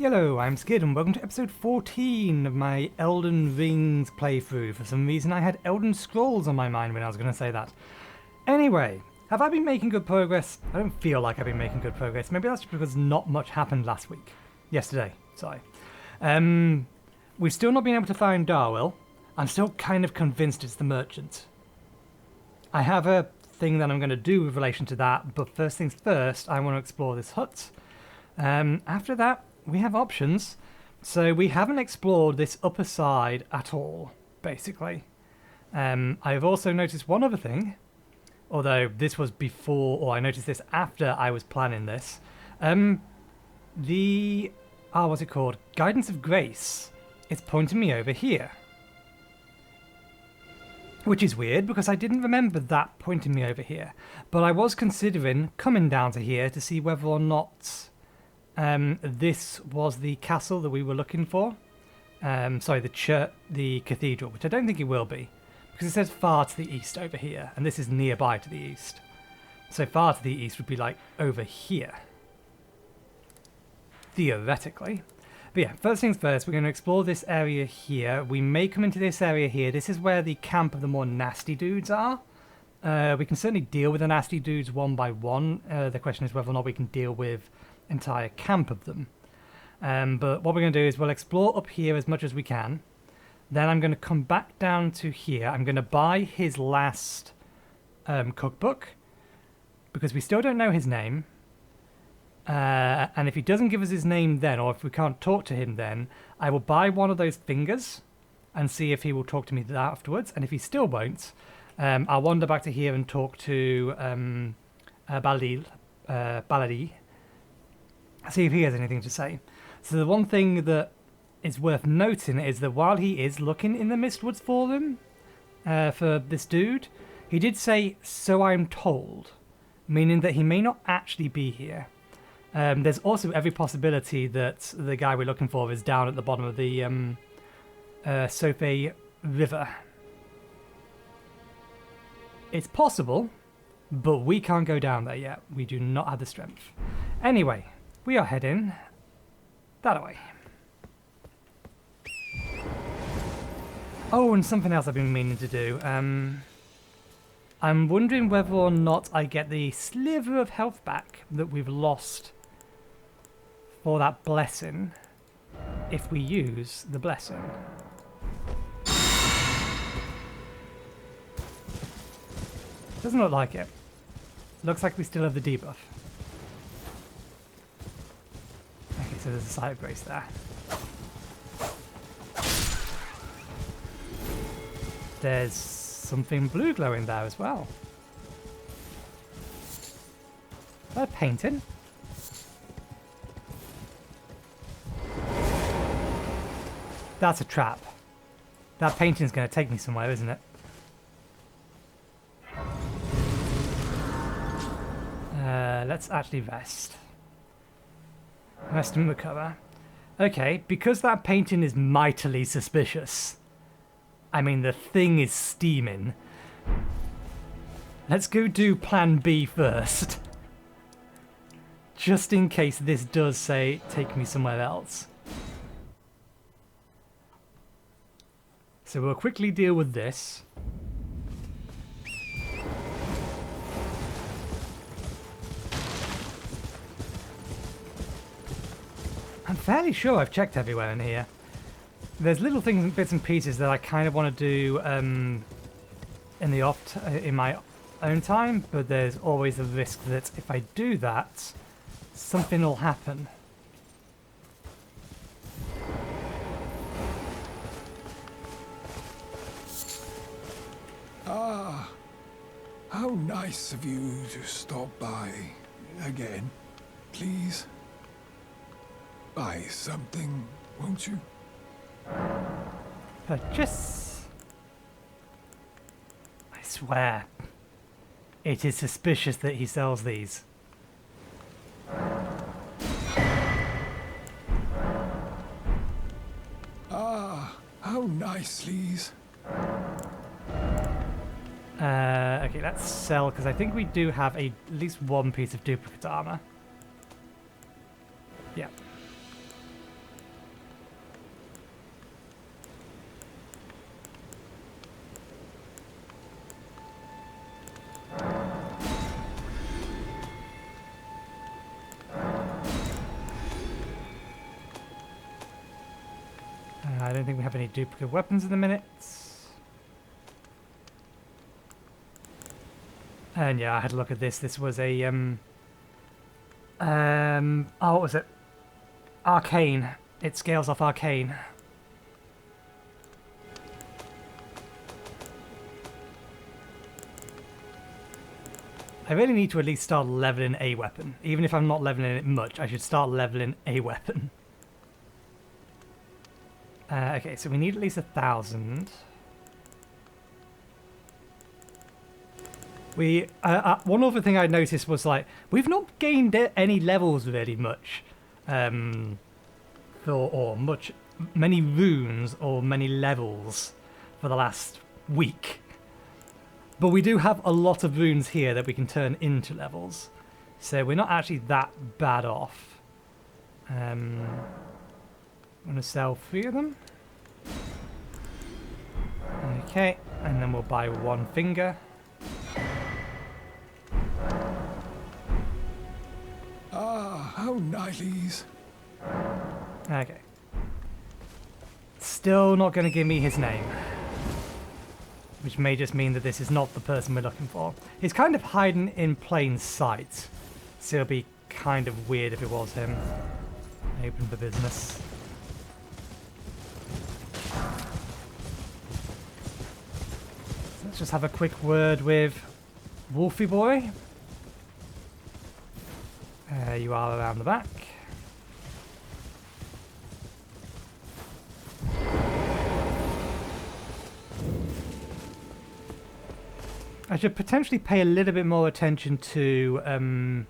Yello, I'm Skid and welcome to episode 14 of my Elden Rings playthrough. For some reason I had Elden Scrolls on my mind when I was going to say that. Anyway, have I been making good progress? I don't feel like I've been making good progress. Maybe that's because not much happened last week. Yesterday, sorry. We've still not been able to find Darriwil. I'm still kind of convinced it's the merchant. I have a thing that I'm going to do with relation to that, but first things first, I want to explore this hut. After that, we have options. So we haven't explored this upper side at all, basically. I've also noticed one other thing, although this was before, or I noticed this after I was planning this. What's it called? Guidance of Grace. It's pointing me over here. Which is weird, because I didn't remember that pointing me over here. But I was considering coming down to here to see whether or not this was the castle that we were looking for. Sorry, the cathedral, which I don't think it will be, because it says far to the east over here, and this is nearby to the east. So far to the east would be like over here, theoretically. But yeah, first things first, we're going to explore this area here. We may come into this area here. This is where the camp of the more nasty dudes are. We can certainly deal with the nasty dudes one by one. The question is whether or not we can deal with entire camp of them. But what we're going to do is we'll explore up here as much as we can. Then I'm going to come back down to here. I'm going to buy his last cookbook, because we still don't know his name. And if he doesn't give us his name then, or if we can't talk to him then, I will buy one of those fingers and see if he will talk to me afterwards. And if he still won't, I'll wander back to here and talk to Baladi, see if he has anything to say. So the one thing that is worth noting is that while he is looking in the Mistwoods for them, for this dude, he did say, "So I'm told," meaning that he may not actually be here. There's also every possibility that the guy we're looking for is down at the bottom of the Sophie River. It's possible, but we can't go down there yet. We do not have the strength. Anyway, we are heading that way. Oh, and something else I've been meaning to do. I'm wondering whether or not I get the sliver of health back that we've lost for that blessing if we use the blessing. Doesn't look like it. Looks like we still have the debuff. Okay, so there's a sight of grace there. There's something blue glowing there as well. Is that a painting? That's a trap. That painting's going to take me somewhere, isn't it? Let's actually rest. Rest and recover. Okay, because that painting is mightily suspicious. I mean, the thing is steaming. Let's go do plan B first. Just in case this does say, take me somewhere else. So we'll quickly deal with this. I'm fairly sure I've checked everywhere in here. There's little things and bits and pieces that I kind of want to do in my own time, but there's always the risk that if I do that, something will happen. Ah, how nice of you to stop by again. Please, buy something, won't you? Purchase. I swear, it is suspicious that he sells these. Ah, how nice, please. Okay, let's sell, because I think we do have at least one piece of duplicate armor. Yeah. I don't think we have any duplicate weapons at the minute. And yeah, I had a look at this. This was a oh, what was it? Arcane. It scales off Arcane. I really need to at least start leveling a weapon. Even if I'm not leveling it much, I should start leveling a weapon. Okay, so we need at least 1,000. We one other thing I noticed was like we've not gained any levels really much, many runes or many levels for the last week. But we do have a lot of runes here that we can turn into levels, so we're not actually that bad off. I'm gonna sell 3 of them. Okay, and then we'll buy 1 finger. How nice. Okay. Still not going to give me his name. Which may just mean that this is not the person we're looking for. He's kind of hiding in plain sight. So it'll be kind of weird if it was him. Open for business. Let's just have a quick word with Wolfie Boy. You are around the back. I should potentially pay a little bit more attention to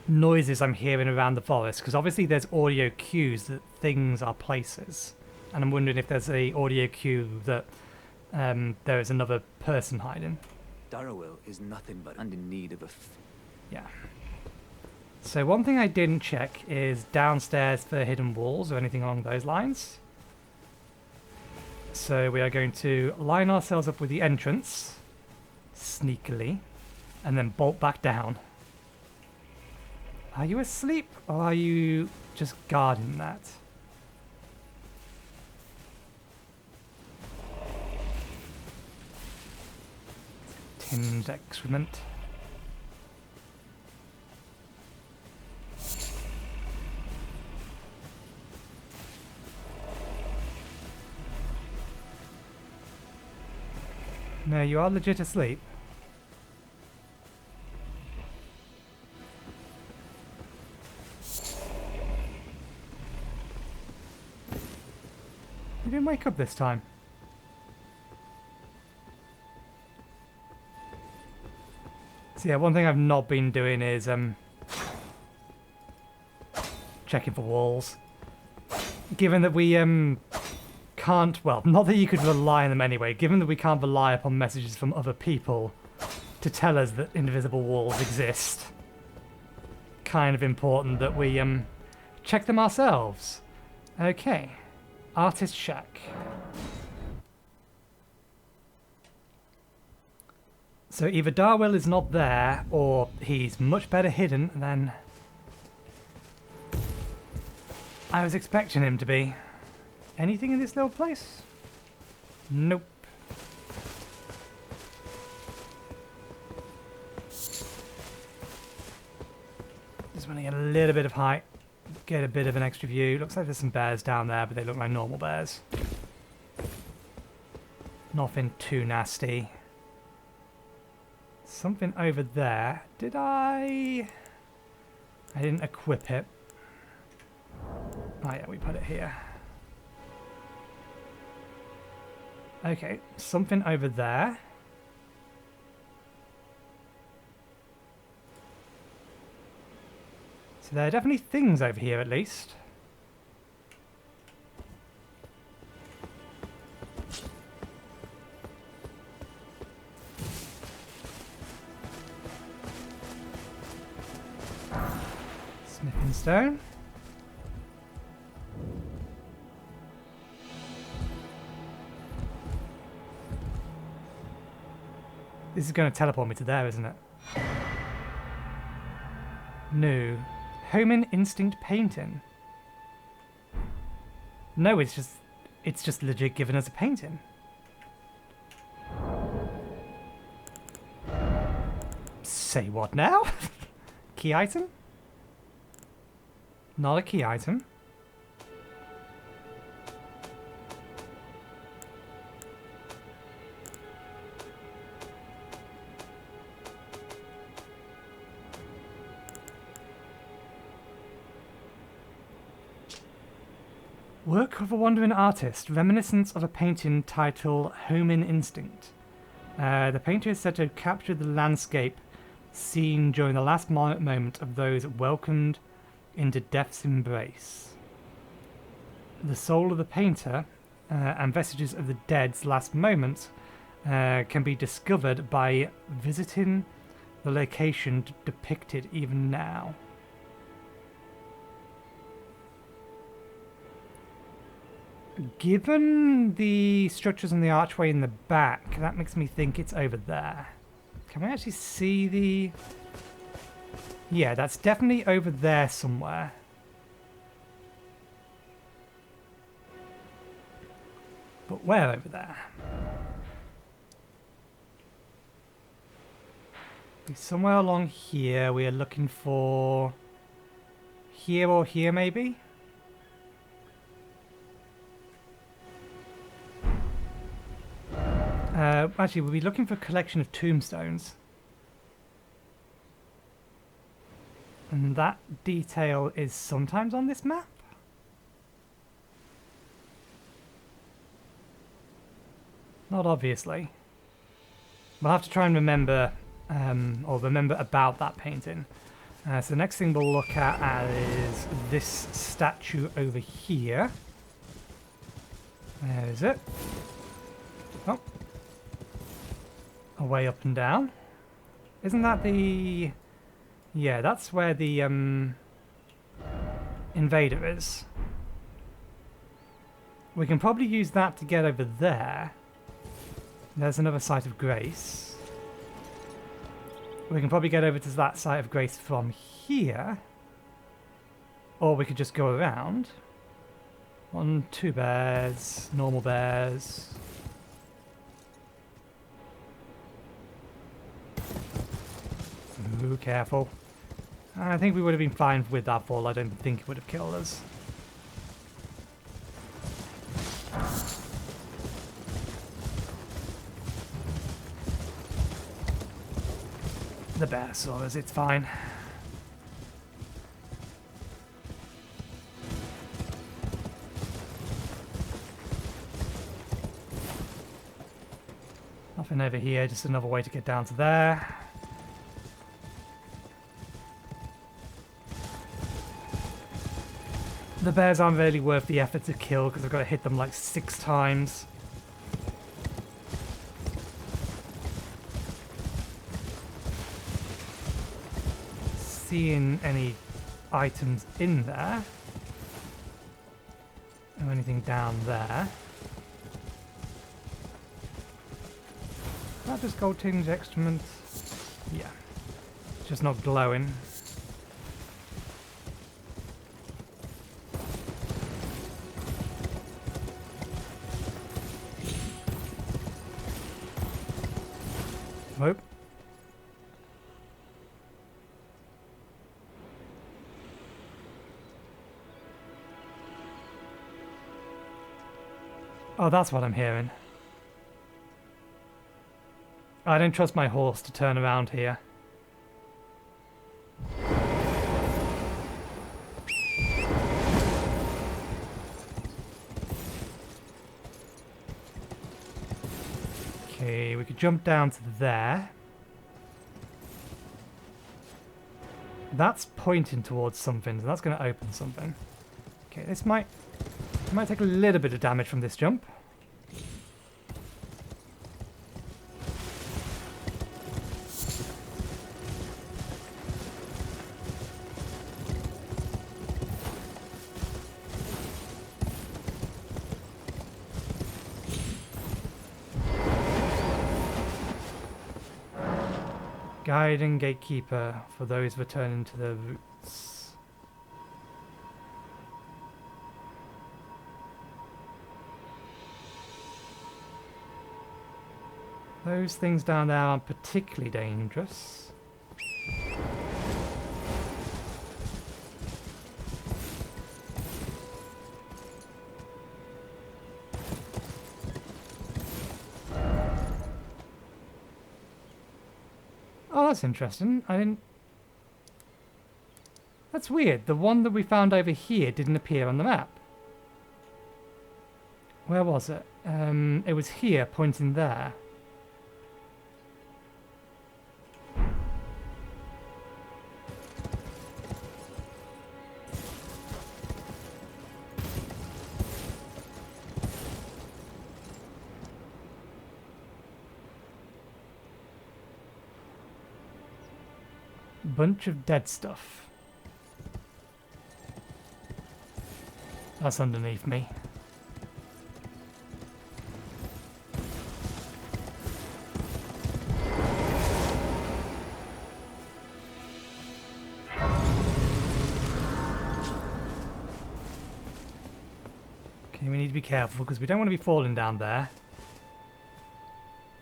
noises I'm hearing around the forest, because obviously there's audio cues that things are places, and I'm wondering if there's a audio cue that there is another person hiding. Darriwil is nothing but in need of a yeah. So one thing I didn't check is downstairs for hidden walls or anything along those lines. So we are going to line ourselves up with the entrance, sneakily, and then bolt back down. Are you asleep, or are you just guarding that? Tinned excrement. No, you are legit asleep. You didn't wake up this time. So yeah, one thing I've not been doing is checking for walls. Given that we can't, well, not that you could rely on them anyway, given that we can't rely upon messages from other people to tell us that invisible walls exist, kind of important that we check them ourselves. Okay, Artist Shack. So either Darriwil is not there, or he's much better hidden than I was expecting him to be. Anything in this little place? Nope. Just want to get a little bit of height, get a bit of an extra view. Looks like there's some bears down there, but they look like normal bears. Nothing too nasty. Something over there. Did I didn't equip it. Oh yeah, we put it here. Okay, something over there. So there are definitely things over here at least. Smithing stone. This is going to teleport me to there, isn't it? No. Homing Instinct Painting. No, it's just legit given us a painting. Say what now? Key item? Not a key item. Work of a wandering artist, reminiscence of a painting titled Homin Instinct. The painter is said to have captured the landscape seen during the last moment of those welcomed into death's embrace. The soul of the painter and vestiges of the dead's last moments can be discovered by visiting the location depicted even now. Given the structures and the archway in the back, that makes me think it's over there. Can we actually see the... Yeah, that's definitely over there somewhere. But where over there? Somewhere along here. We are looking for... Here or here, maybe? Actually, we'll be looking for a collection of tombstones. And that detail is sometimes on this map? Not obviously. We'll have to try and remember, or remember about that painting. So the next thing we'll look at is this statue over here. Where is it? Oh. Away up and down. Isn't that the... Yeah, that's where the invader is. We can probably use that to get over there. There's another site of grace. We can probably get over to that site of grace from here. Or we could just go around. 1, 2 bears, normal bears. Ooh, careful. I think we would have been fine with that fall. I don't think it would have killed us. The bear saw us, it's fine. Nothing over here, just another way to get down to there. The bears aren't really worth the effort to kill because I've got to hit them like 6 times. Seeing any items in there. Or anything down there. Is that just gold tinge excrement? Yeah. It's just not glowing. Nope. Oh, that's what I'm hearing. I don't trust my horse to turn around here. Okay, we could jump down to there. That's pointing towards something, so that's going to open something. Okay, this might take a little bit of damage from this jump. Guide and gatekeeper for those returning to their roots. Those things down there aren't particularly dangerous. Oh, that's interesting. I didn't... That's weird. The one that we found over here didn't appear on the map. Where was it? It was here, pointing there. Bunch of dead stuff. That's underneath me. Okay, we need to be careful because we don't want to be falling down there.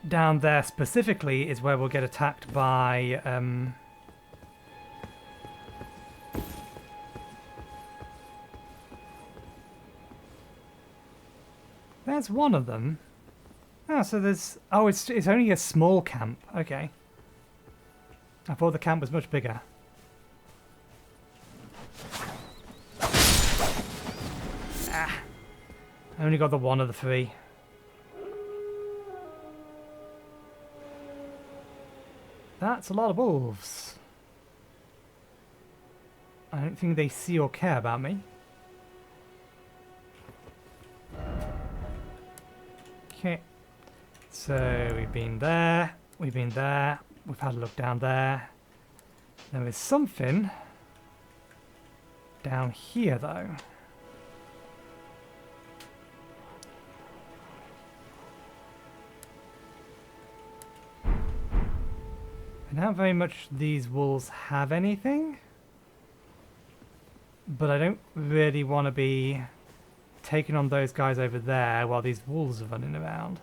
Down there specifically is where we'll get attacked by there's one of them. Oh, so there's... Oh, it's only a small camp. Okay. I thought the camp was much bigger. Ah. I only got the one of the three. That's a lot of wolves. I don't think they see or care about me. Okay, so we've been there, we've been there, we've had a look down there. There is something down here though. I doubt very much these wolves have anything, but I don't really want to be taking on those guys over there while these wolves are running around.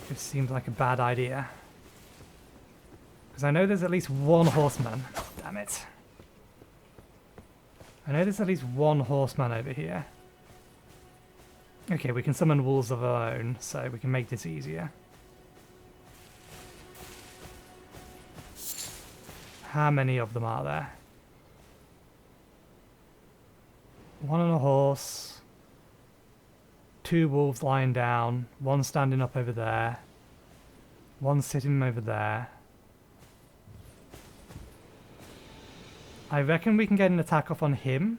It seems like a bad idea. Because I know there's at least one horseman. Damn it. I know there's at least one horseman over here. Okay, we can summon wolves of our own, so we can make this easier. How many of them are there? One on a horse, two wolves lying down, one standing up over there, one sitting over there. I reckon we can get an attack off on him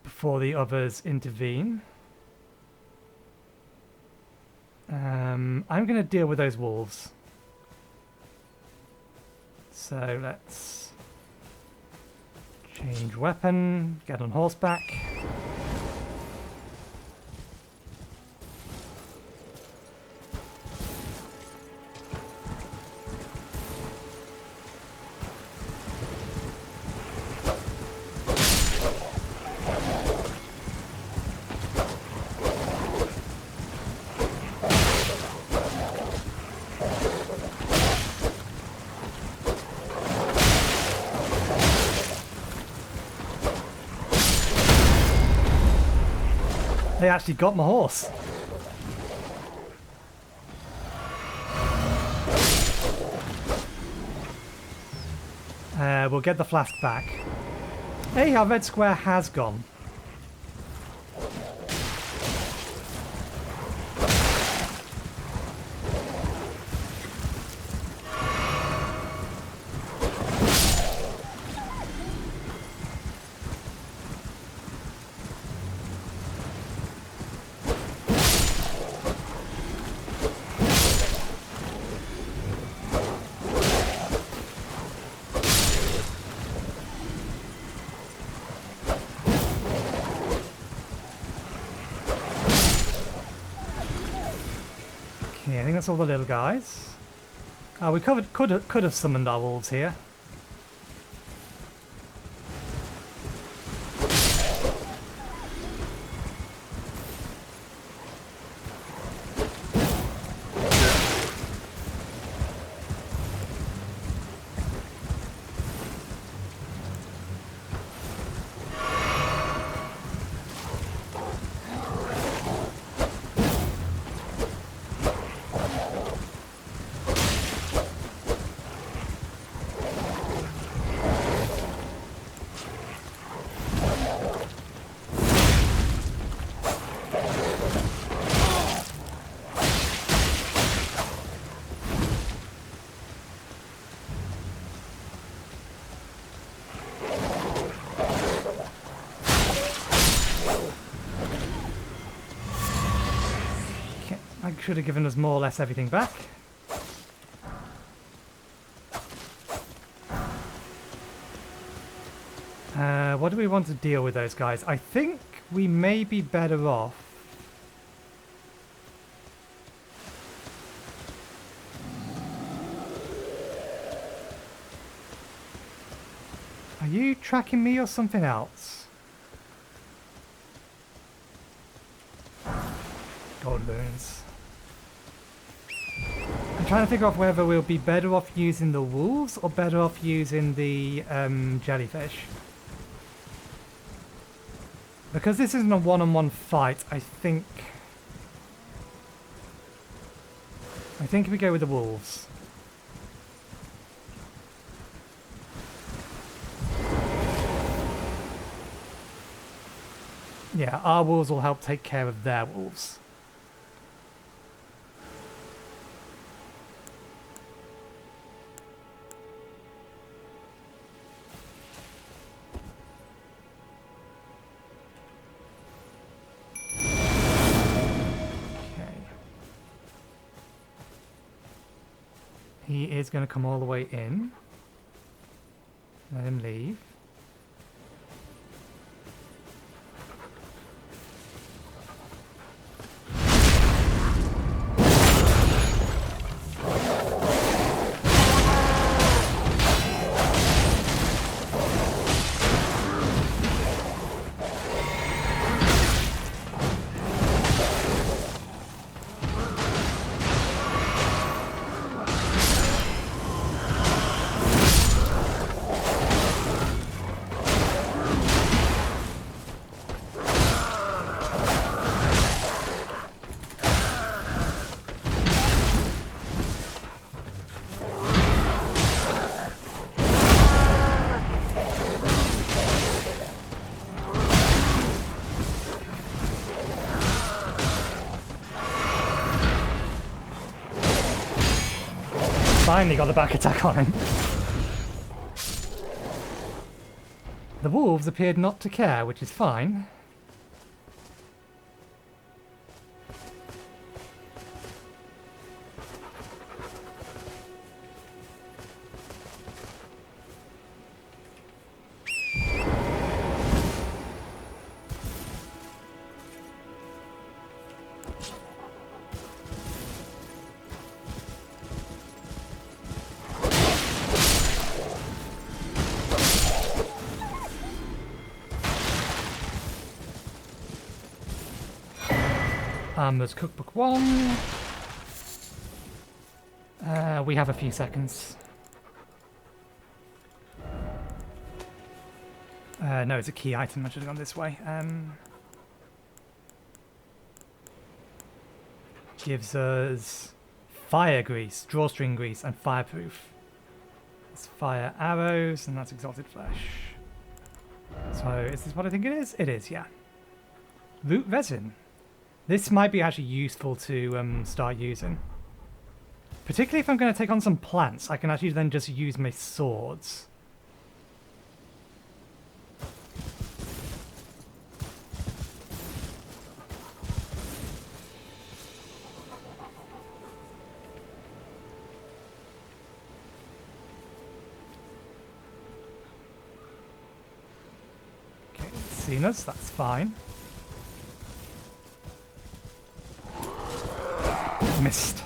before the others intervene. I'm going to deal with those wolves. So let's change weapon, get on horseback. They actually got my horse. We'll get the flask back. Hey, our red square has gone. Okay, I think that's all the little guys. We could have summoned our wolves here. should have given us more or less everything back. What do we want to deal with those guys? I think we may be better off. Are you tracking me or something else? Gold boons. I'm trying to figure out whether we'll be better off using the wolves or better off using the jellyfish. Because this isn't a one-on-one fight, I think we go with the wolves. Yeah, our wolves will help take care of their wolves. He is going to come all the way in. Let him leave. Finally got the back attack on him. The wolves appeared not to care, which is fine. There's cookbook 1. We have a few seconds. No, it's a key item. I should have gone this way. Gives us fire grease, drawstring grease, and fireproof. It's fire arrows, and that's exalted flesh. So, is this what I think it is? It is, yeah. Root resin. This might be actually useful to start using. Particularly if I'm going to take on some plants, I can actually then just use my swords. Okay, it's seen us, that's fine. Missed.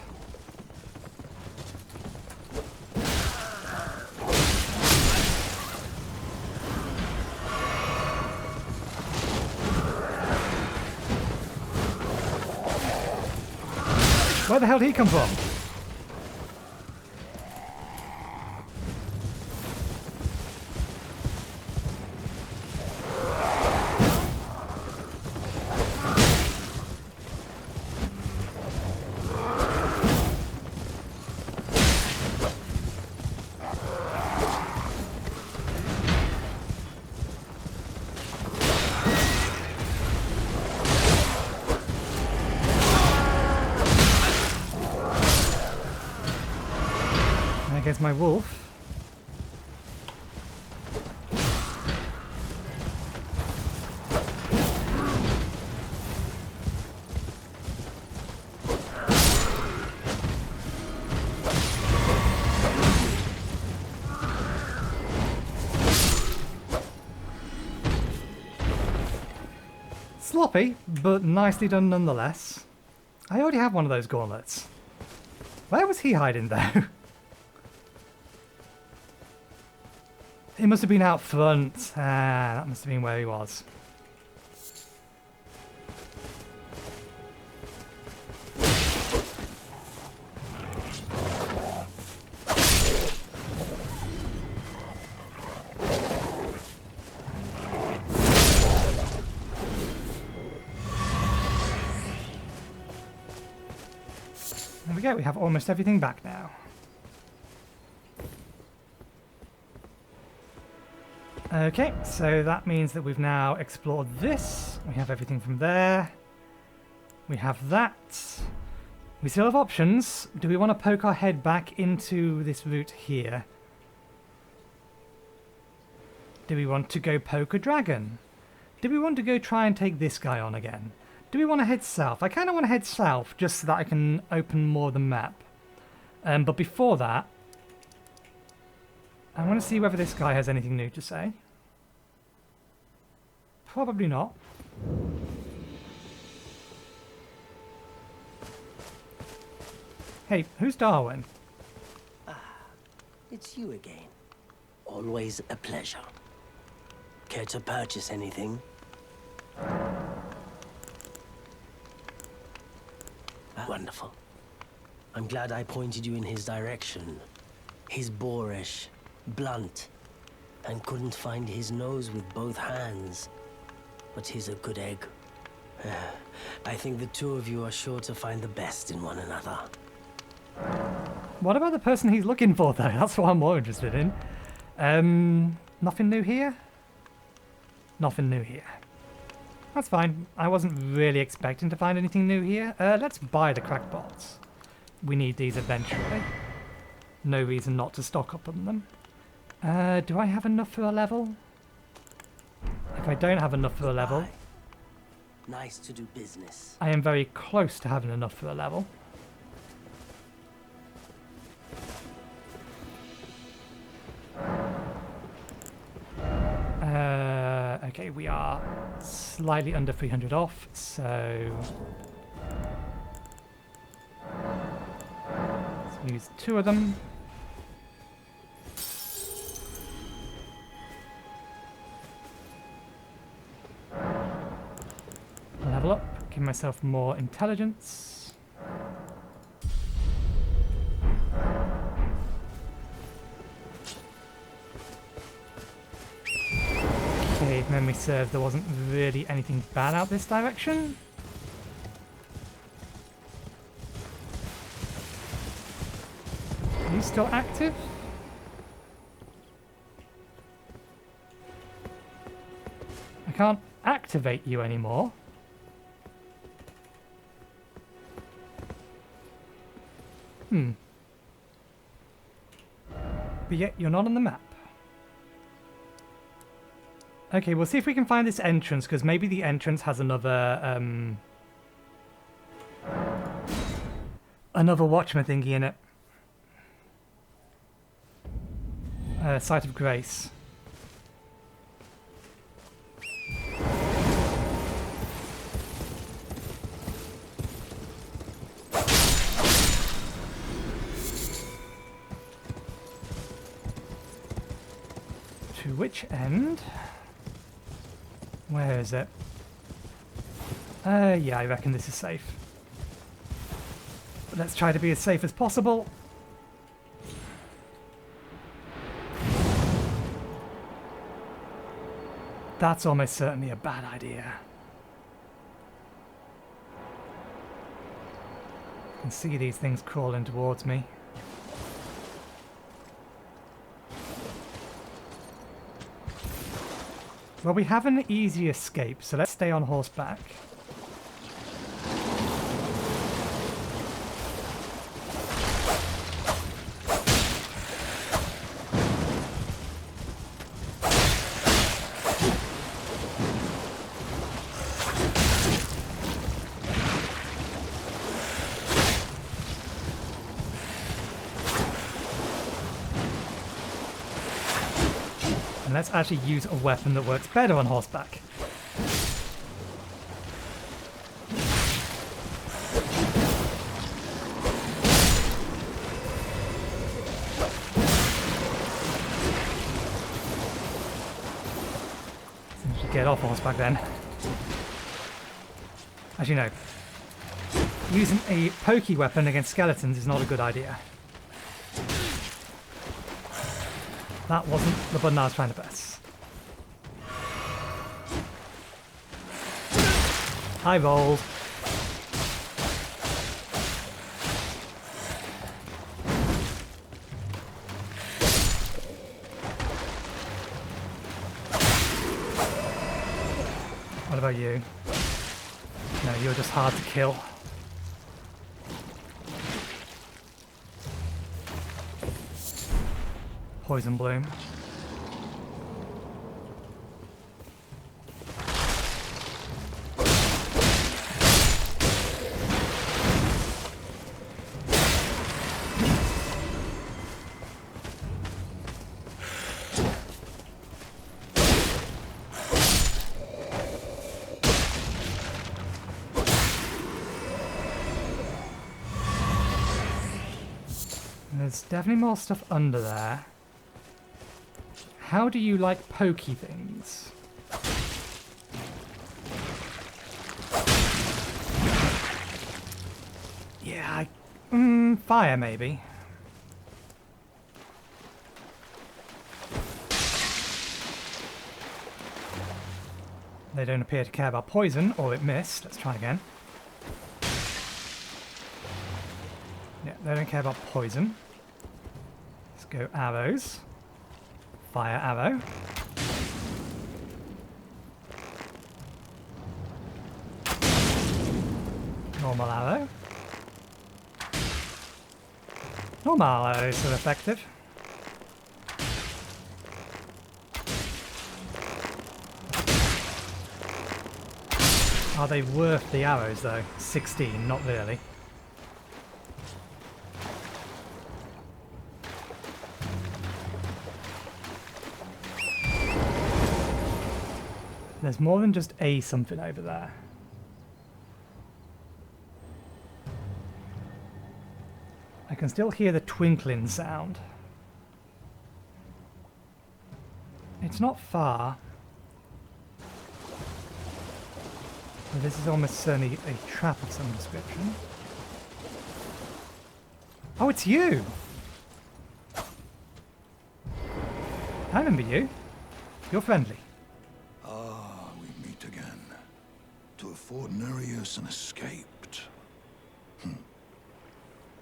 Where the hell did he come from? There's my wolf. Sloppy, but nicely done nonetheless. I already have one of those gauntlets. Where was he hiding though? He must have been out front. Ah, that must have been where he was. There we go, we have almost everything back now. Okay, so that means that we've now explored this. We have everything from there. We have that. We still have options. Do we want to poke our head back into this route here? Do we want to go poke a dragon? Do we want to go try and take this guy on again? Do we want to head south? I kind of want to head south just so that I can open more of the map. But before that, I want to see whether this guy has anything new to say. Probably not. Hey, who's Darwin? It's you again. Always a pleasure. Care to purchase anything? Wonderful. I'm glad I pointed you in his direction. He's boorish, blunt, and couldn't find his nose with both hands. But he's a good egg. I think the two of you are sure to find the best in one another. What about the person he's looking for, though? That's what I'm more interested in. Nothing new here? Nothing new here. That's fine. I wasn't really expecting to find anything new here. Let's buy the crackpots. We need these eventually. No reason not to stock up on them. Do I have enough for a level? If I don't have enough for a level... Nice to do business. I am very close to having enough for a level. Okay, we are slightly under 300 off, so... let's use 2 of them. Level up, give myself more intelligence. Okay, if memory serves, there wasn't really anything bad out this direction. Are you still active? I can't activate you anymore. But yet you're not on the map. Okay, we'll see if we can find this entrance, because maybe the entrance has another another Watchman thingy in it. Site of Grace. To which end? Where is it? Yeah, I reckon this is safe. But let's try to be as safe as possible. That's almost certainly a bad idea. I can see these things crawling towards me. Well, we have an easy escape, so let's stay on horseback. And let's actually use a weapon that works better on horseback. get off horseback then. As you know, using a pokey weapon against skeletons is not a good idea. That wasn't the button I was trying to press. I rolled. What about you? No, you're just hard to kill. Poison bloom. There's definitely more stuff under there. How do you like pokey things? Yeah, fire maybe. They don't appear to care about poison, or it missed. Let's try again. Yeah, they don't care about poison. Let's go arrows. Fire arrow. Normal arrow. Normal arrow is still effective. Are they worth the arrows though? 16, not really. There's more than just a something over there. I can still hear the twinkling sound. It's not far. But this is almost certainly a trap of some description. Oh, it's you! I remember you. You're friendly. To have fought Nerijus and escaped.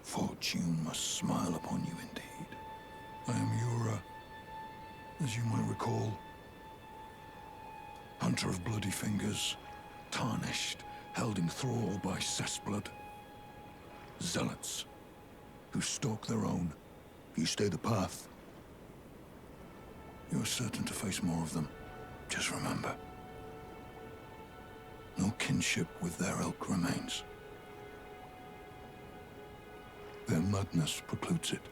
Fortune must smile upon you indeed. I am Yura, as you might recall. Hunter of bloody fingers, tarnished, held in thrall by cessblood. Zealots, who stalk their own. You stay the path. You're certain to face more of them. Just remember. No kinship with their ilk remains. Their madness precludes it.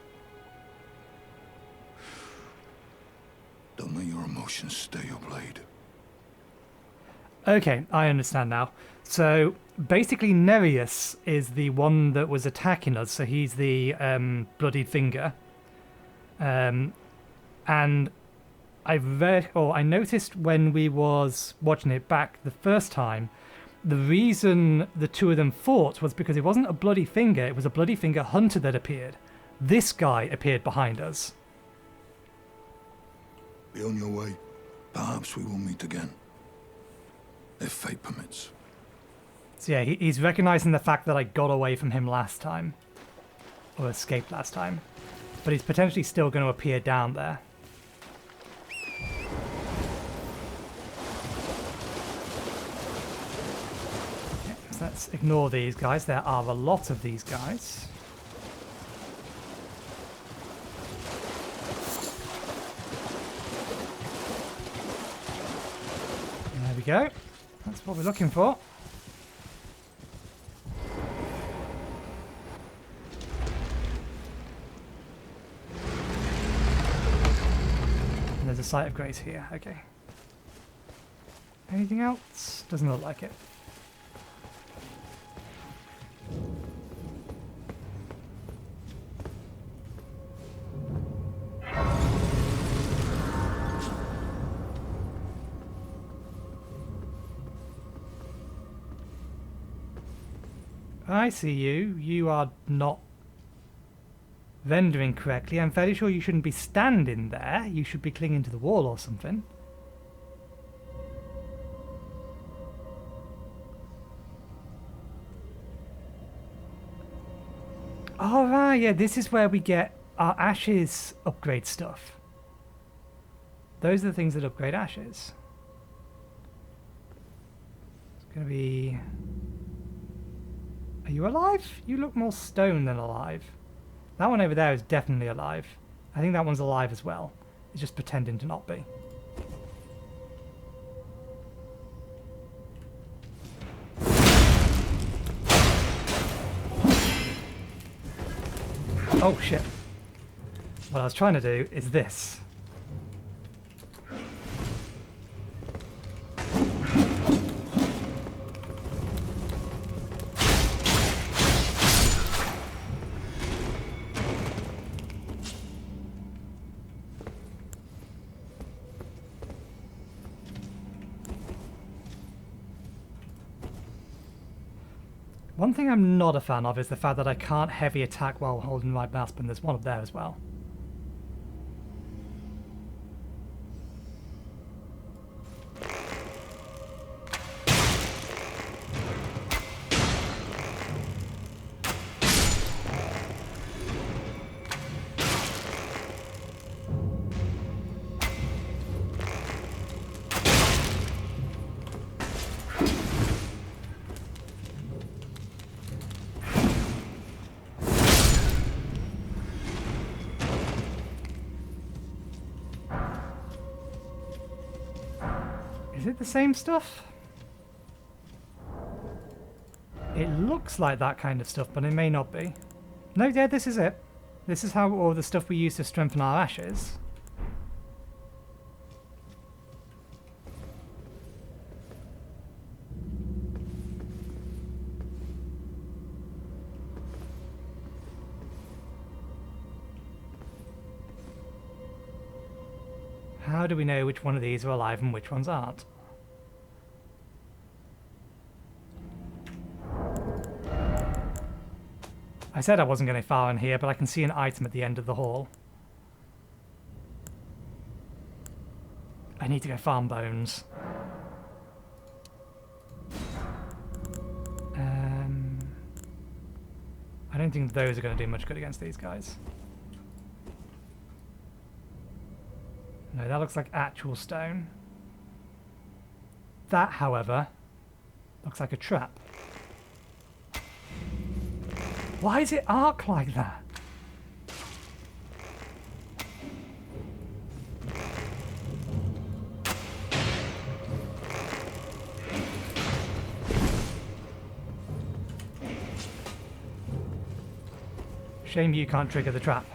Don't let your emotions stay your blade. Okay, I understand now. So basically Nerijus is the one that was attacking us, so he's the bloodied finger. And I noticed when we was watching it back the first time, the reason the two of them fought was because it wasn't a bloody finger, it was a bloody finger hunter that appeared. This guy appeared behind us. Be on your way. Perhaps we will meet again. If fate permits. So yeah, he's recognizing the fact that I got away from him last time. Or escaped last time. But he's potentially still going to appear down there. Let's ignore these guys. There are a lot of these guys. There we go. That's what we're looking for. And there's a site of grace here. Okay. Anything else? Doesn't look like it. I see you. You are not rendering correctly. I'm fairly sure you shouldn't be standing there. You should be clinging to the wall or something. Oh, right, yeah, this is where we get our ashes upgrade stuff. Those are the things that upgrade ashes. It's gonna be... Are you alive? You look more stone than alive. That one over there is definitely alive. I think that one's alive as well. It's just pretending to not be. Oh shit. What I was trying to do is this. One thing I'm not a fan of is the fact that I can't heavy attack while holding my mouse button. There's one up there as well. Is it the same stuff? It looks like that kind of stuff, but it may not be. No, yeah, this is it. This is how all the stuff we use to strengthen our ashes. How do we know which one of these are alive and which ones aren't? I said I wasn't going far in here, but I can see an item at the end of the hall. I need to go farm bones. I don't think those are going to do much good against these guys. No, that looks like actual stone. That, however, looks like a trap. Why is it arc like that? Shame you can't trigger the trap.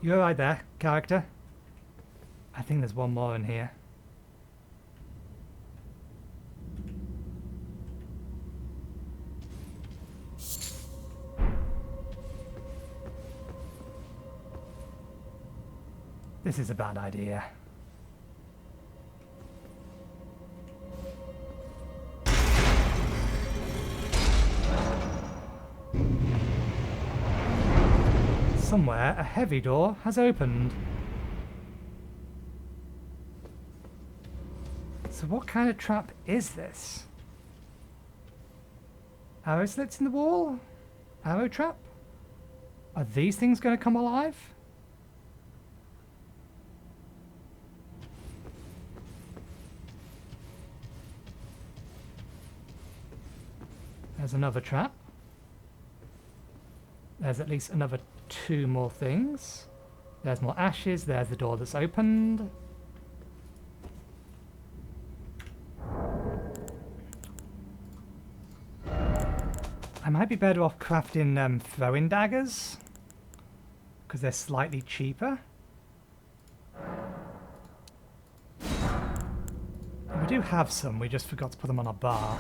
You're right there, character. I think there's one more in here. This is a bad idea. Somewhere, a heavy door has opened. So what kind of trap is this? Arrow slits in the wall? Arrow trap? Are these things going to come alive? There's another trap. There's at least another 2 more things. There's more ashes. There's the door that's opened. I might be better off crafting throwing daggers, because they're slightly cheaper. We do have some, we just forgot to put them on our bar.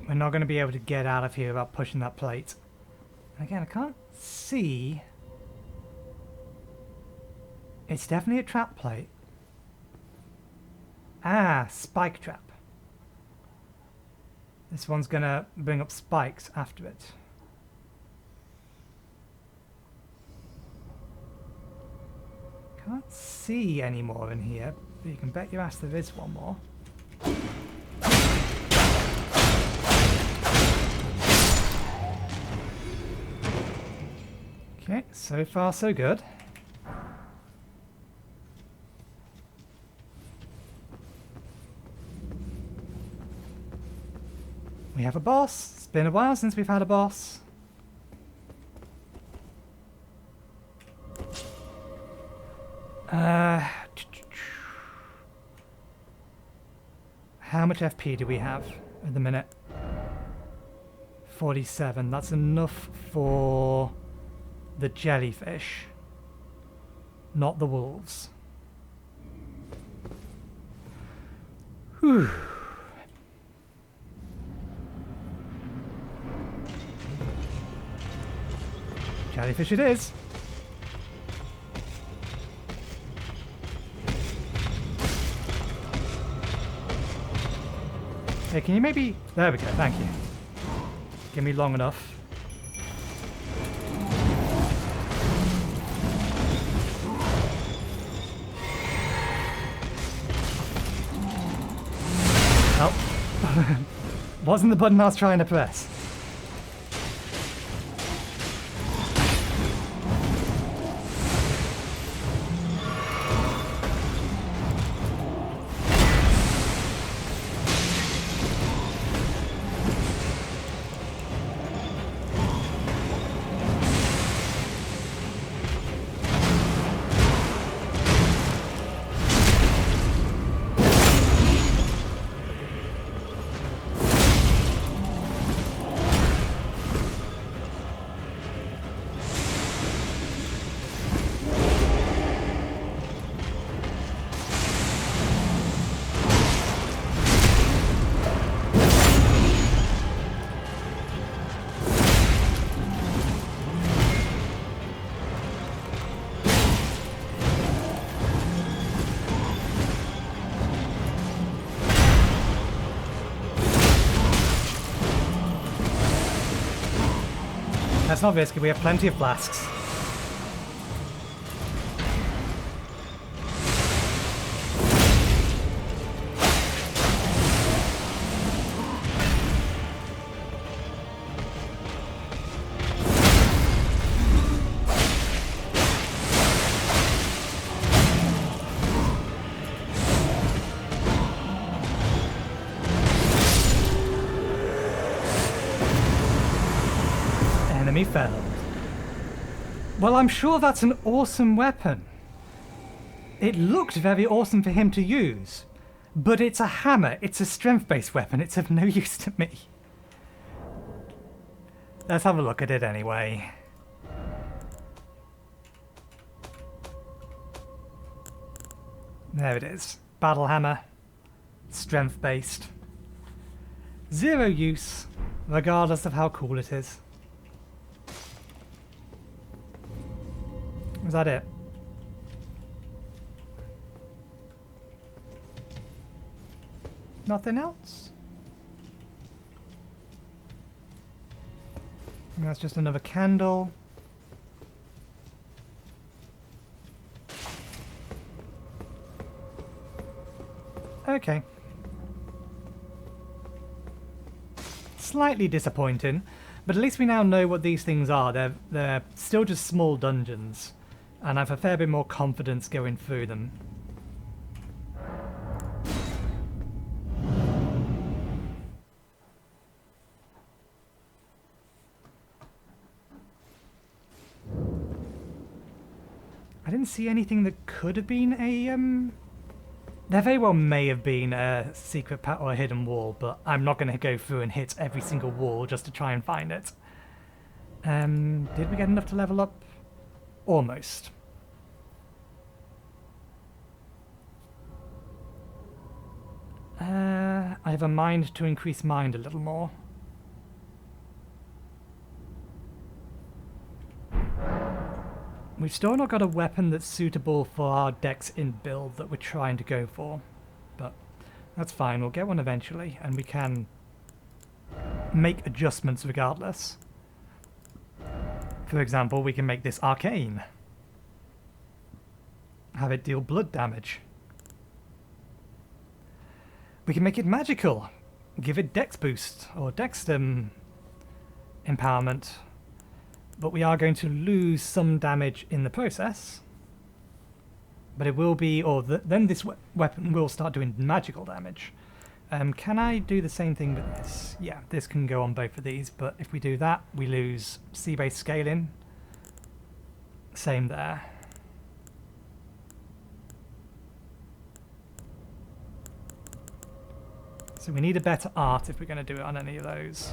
We're not going to be able to get out of here without pushing that plate. And again, I can't see. It's definitely a trap plate. Ah, spike trap. This one's going to bring up spikes after it. Can't see any more in here, but you can bet your ass there is one more. Okay, so far so good. We have a boss. It's been a while since we've had a boss. How much FP do we have at the minute? 47. That's enough for the jellyfish, not the wolves. Whew. Jellyfish it is. Hey, can you maybe... There we go, thank you. Give me long enough. Oh. Wasn't the button I was trying to press. not risky, we have plenty of flasks. Enemy felled. Well, I'm sure that's an awesome weapon. It looked very awesome for him to use, but it's a hammer. It's a strength-based weapon. It's of no use to me. Let's have a look at it anyway. There it is. Battle hammer. Strength-based. Zero use, regardless of how cool it is. Is that it? Nothing else? And that's just another candle. Okay. Slightly disappointing, but at least we now know what these things are. They're still just small dungeons, and I have a fair bit more confidence going through them. I didn't see anything that could have been a, there very well may have been a secret path or a hidden wall, but I'm not going to go through and hit every single wall just to try and find it. Did we get enough to level up? Almost. I have a mind to increase mind a little more. We've still not got a weapon that's suitable for our dex in build that we're trying to go for, but that's fine, we'll get one eventually, and we can make adjustments regardless. For example, we can make this arcane. Have it deal blood damage. We can make it magical. Give it dex boost, or dex empowerment. But we are going to lose some damage in the process. But it will be, or then this weapon will start doing magical damage. Can I do the same thing with this? Yeah, this can go on both of these, but if we do that, we lose C-based scaling. Same there. So we need a better art if we're going to do it on any of those.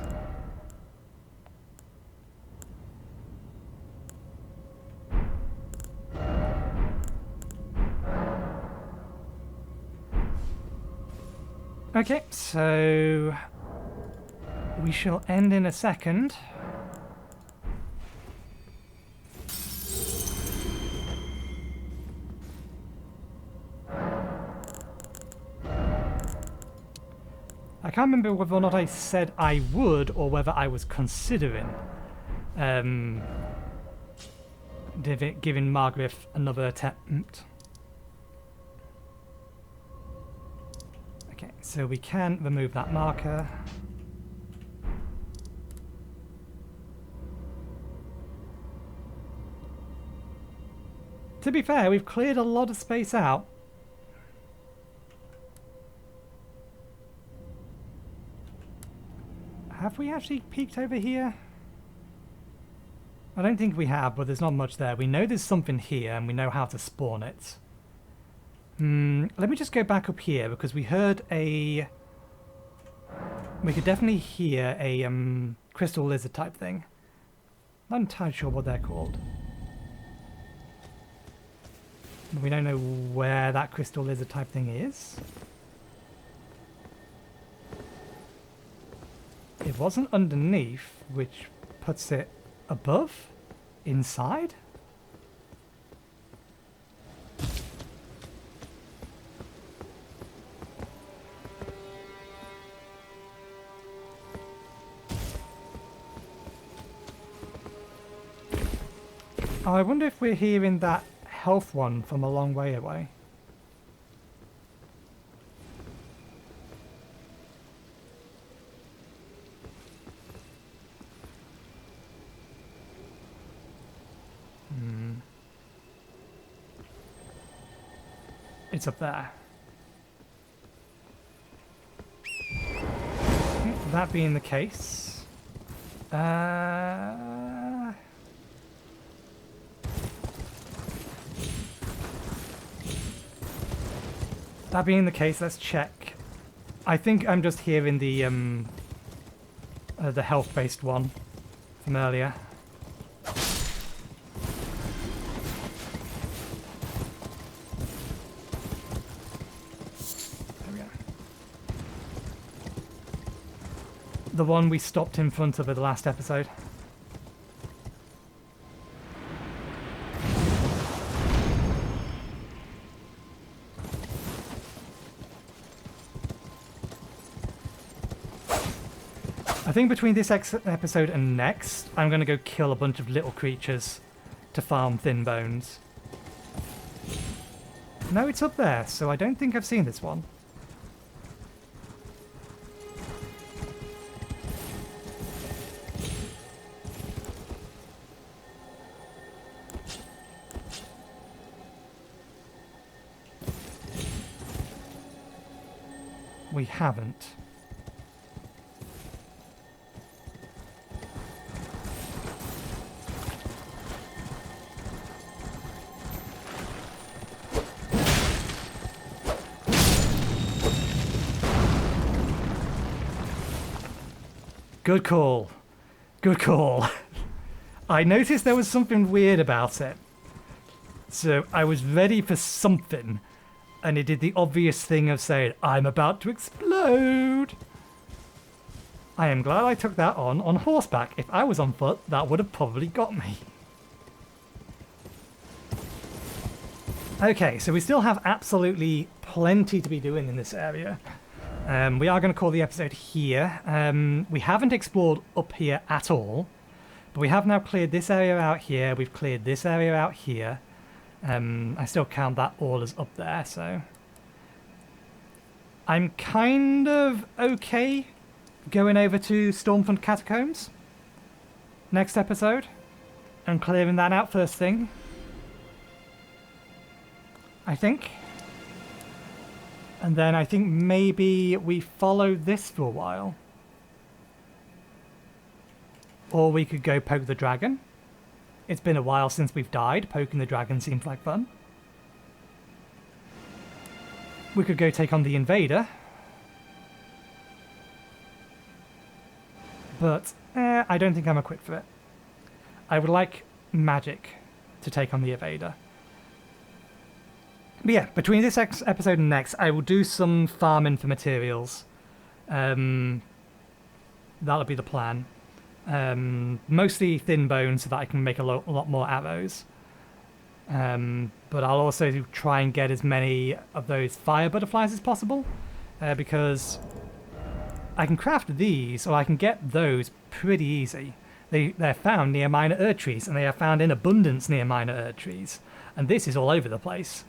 Okay, so we shall end in a second. I can't remember whether or not I said I would or whether I was considering giving Margaret another attempt. Okay, so we can remove that marker. To be fair, we've cleared a lot of space out. Have we actually peeked over here? I don't think we have, but there's not much there. We know there's something here, and we know how to spawn it. Let me just go back up here, because we heard a... We could definitely hear a crystal lizard type thing. Not entirely sure what they're called. We don't know where that crystal lizard type thing is. It wasn't underneath, which puts it above? Inside? Oh, I wonder if we're hearing that health one from a long way away. It's up there. That being the case, that being the case, let's check. I think I'm just hearing the health-based one from earlier. The one we stopped in front of at the last episode. I think between this episode and next, I'm going to go kill a bunch of little creatures to farm thin bones. No, it's up there, so I don't think I've seen this one. We haven't. Good call. Good call. I noticed there was something weird about it. So I was ready for something. And it did the obvious thing of saying, I'm about to explode. I am glad I took that on horseback. If I was on foot, that would have probably got me. Okay, so we still have absolutely plenty to be doing in this area. We are going to call the episode here. We haven't explored up here at all. But we have now cleared this area out here. We've cleared this area out here. I still count that all as up there, so I'm kind of okay going over to Stormfront Catacombs next episode and clearing that out first thing, I think. And then I think maybe we follow this for a while. Or we could go poke the dragon. It's been a while since we've died. Poking the dragon seems like fun. We could go take on the invader. But I don't think I'm equipped for it. I would like magic to take on the invader. But yeah, between this episode and next, I will do some farming for materials. That'll be the plan. Mostly thin bones so that I can make a lot more arrows. But I'll also try and get as many of those fire butterflies as possible, because I can craft these, or I can get those pretty easy. They're found near minor Erd trees, and they are found in abundance near minor Erd trees. And this is all over the place.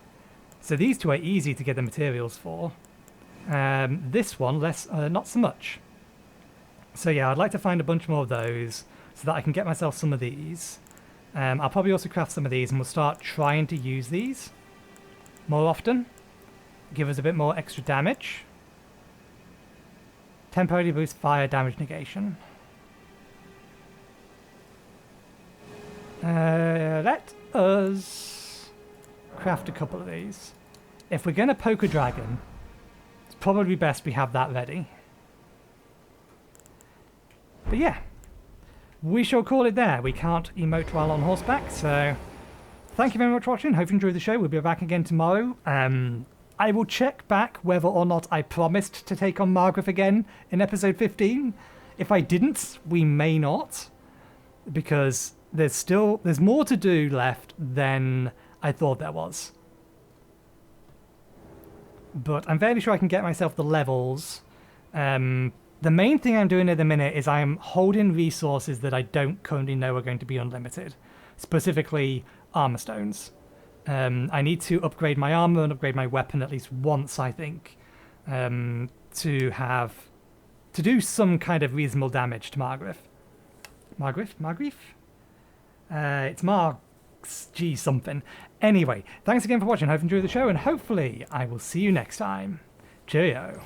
So these two are easy to get the materials for. This one, not so much. So yeah, I'd like to find a bunch more of those so that I can get myself some of these. I'll probably also craft some of these, and we'll start trying to use these more often. Give us a bit more extra damage. Temporarily boost fire damage negation. Let us craft a couple of these. If we're going to poke a dragon, it's probably best we have that ready. But yeah, we shall call it there. We can't emote while on horseback, so thank you very much for watching. Hope you enjoyed the show. We'll be back again tomorrow. I will check back whether or not I promised to take on Margaret again in episode 15. If I didn't, we may not, because there's more to do left than I thought there was. But I'm fairly sure I can get myself the levels. The main thing I'm doing at the minute is I'm holding resources that I don't currently know are going to be unlimited. specifically armor stones. I need to upgrade my armor and upgrade my weapon at least once, I think, to do some kind of reasonable damage to Margrif. Margrif? It's Mark's G something. Anyway, thanks again for watching. I hope you enjoyed the show, and hopefully I will see you next time. Cheerio.